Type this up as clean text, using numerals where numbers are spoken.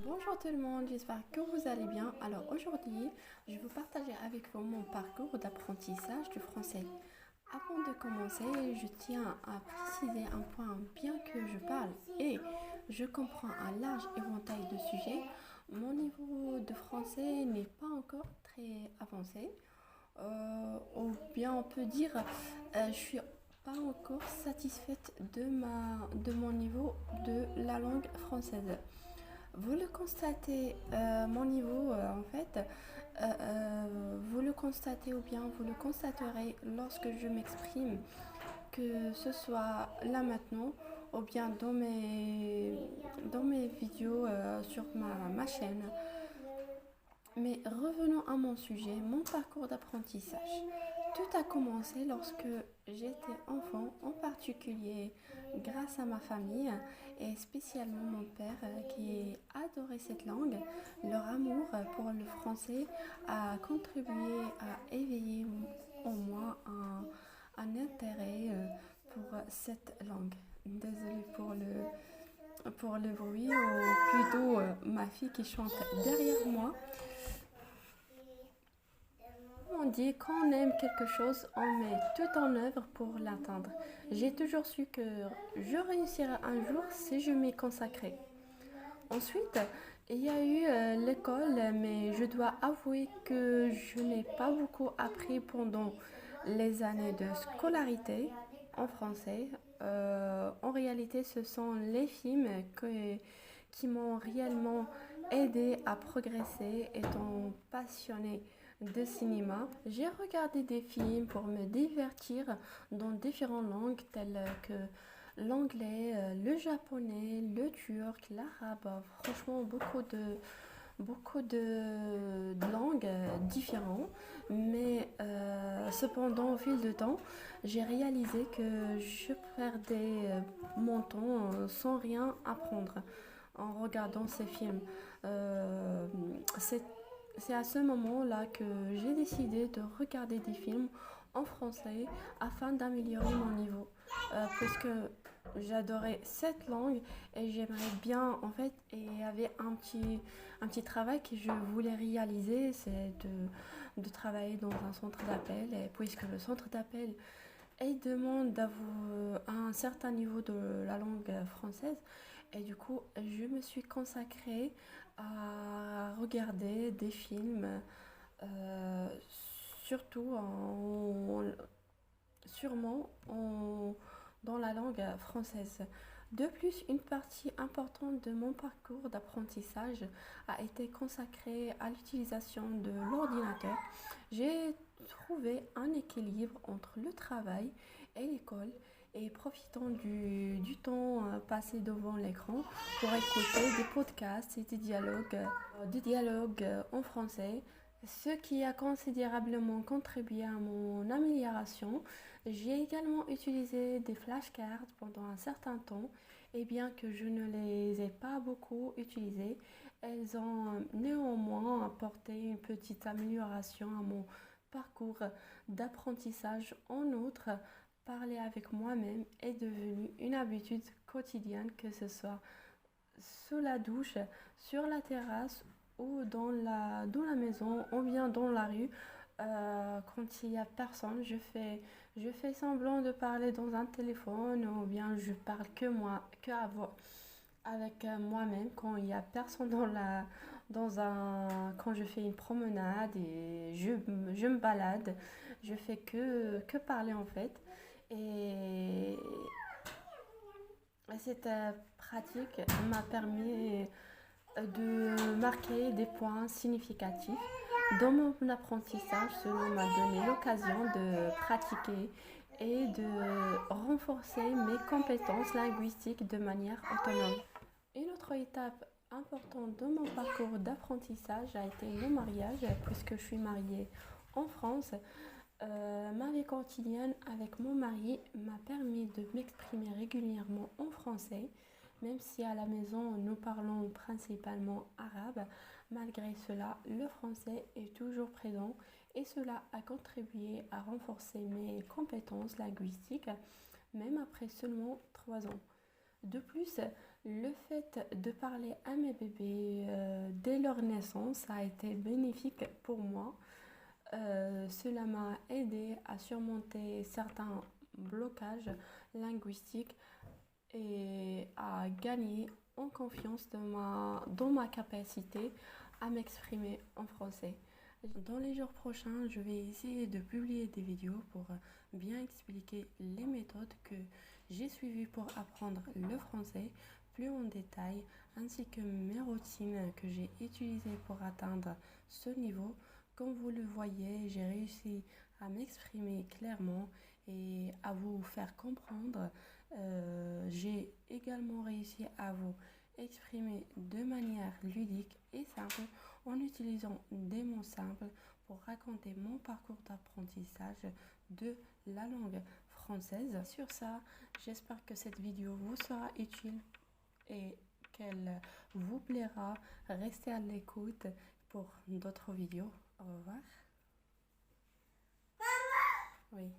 Bonjour tout le monde, j'espère que vous allez bien. Alors aujourd'hui, je vais partager avec vous mon parcours d'apprentissage du français. Avant de commencer, je tiens à préciser un point, bien que je parle et je comprends un large éventail de sujets, mon niveau de français n'est pas encore très avancé. Ou bien on peut dire, je suis pas encore satisfaite de mon niveau de la langue française. Vous le constatez, mon niveau, en fait, vous le constatez ou bien vous le constaterez lorsque je m'exprime, que ce soit là maintenant ou bien dans mes vidéos sur ma chaîne. Mais revenons à mon sujet, mon parcours d'apprentissage. Tout a commencé lorsque j'étais enfant, en particulier grâce à ma famille et spécialement mon père qui adorait cette langue. Leur amour pour le français a contribué à éveiller en moi un intérêt pour cette langue. Désolée pour le bruit, ou plutôt ma fille qui chante derrière moi. On dit qu'on aime quelque chose, on met tout en œuvre pour l'atteindre. J'ai toujours su que je réussirais un jour si je m'y consacrais. Ensuite, il y a eu l'école, mais je dois avouer que je n'ai pas beaucoup appris pendant les années de scolarité en français. En réalité, ce sont les films qui m'ont réellement aidé à progresser étant passionnée de cinéma. J'ai regardé des films pour me divertir dans différentes langues telles que l'anglais, le japonais, le turc, l'arabe. Franchement, beaucoup de langues différentes. Mais cependant, au fil du temps, j'ai réalisé que je perdais mon temps sans rien apprendre en regardant ces films. Euh, c'est c'est à ce moment-là que j'ai décidé de regarder des films en français afin d'améliorer mon niveau. Puisque j'adorais cette langue et j'aimerais bien, en fait, et il y avait un petit travail que je voulais réaliser, c'est de travailler dans un centre d'appel. Et puisque le centre d'appel demande d'avoir un certain niveau de la langue française, et du coup, je me suis consacrée à regarder des films, euh, surtout sûrement dans la langue française. De plus, une partie importante de mon parcours d'apprentissage a été consacrée à l'utilisation de l'ordinateur. J'ai trouvé un équilibre entre le travail et l'école et profitant du temps passé devant l'écran pour écouter des podcasts et des dialogues en français, ce qui a considérablement contribué à mon amélioration. J'ai également utilisé des flashcards pendant un certain temps et bien que je ne les ai pas beaucoup utilisées, elles ont néanmoins apporté une petite amélioration à mon parcours d'apprentissage. En outre, parler avec moi-même est devenu une habitude quotidienne, que ce soit sous la douche, sur la terrasse ou dans la maison ou bien dans la rue. Quand il n'y a personne, je fais semblant de parler dans un téléphone ou bien je parle que moi, avec moi-même quand il n'y a personne quand je fais une promenade et je me balade, je fais que parler en fait. Et cette pratique m'a permis de marquer des points significatifs dans mon apprentissage. Cela m'a donné l'occasion de pratiquer et de renforcer mes compétences linguistiques de manière autonome. Une autre étape importante de mon parcours d'apprentissage a été mon mariage, puisque je suis mariée en France. Ma vie quotidienne avec mon mari m'a permis de m'exprimer régulièrement en français, même si à la maison nous parlons principalement arabe. Malgré cela, le français est toujours présent et cela a contribué à renforcer mes compétences linguistiques, même après seulement 3 ans. De plus, Le fait de parler à mes bébés dès leur naissance a été bénéfique pour moi. Cela m'a aidé à surmonter certains blocages linguistiques et à gagner en confiance dans ma capacité à m'exprimer en français. Dans les jours prochains, je vais essayer de publier des vidéos pour bien expliquer les méthodes que j'ai suivies pour apprendre le français plus en détail, ainsi que mes routines que j'ai utilisées pour atteindre ce niveau. Comme vous le voyez, j'ai réussi à m'exprimer clairement et à vous faire comprendre. J'ai également réussi à vous exprimer de manière ludique et simple en utilisant des mots simples pour raconter mon parcours d'apprentissage de la langue française. Sur ça, j'espère que cette vidéo vous sera utile et qu'elle vous plaira. Restez à l'écoute pour d'autres vidéos. Au revoir. Oui.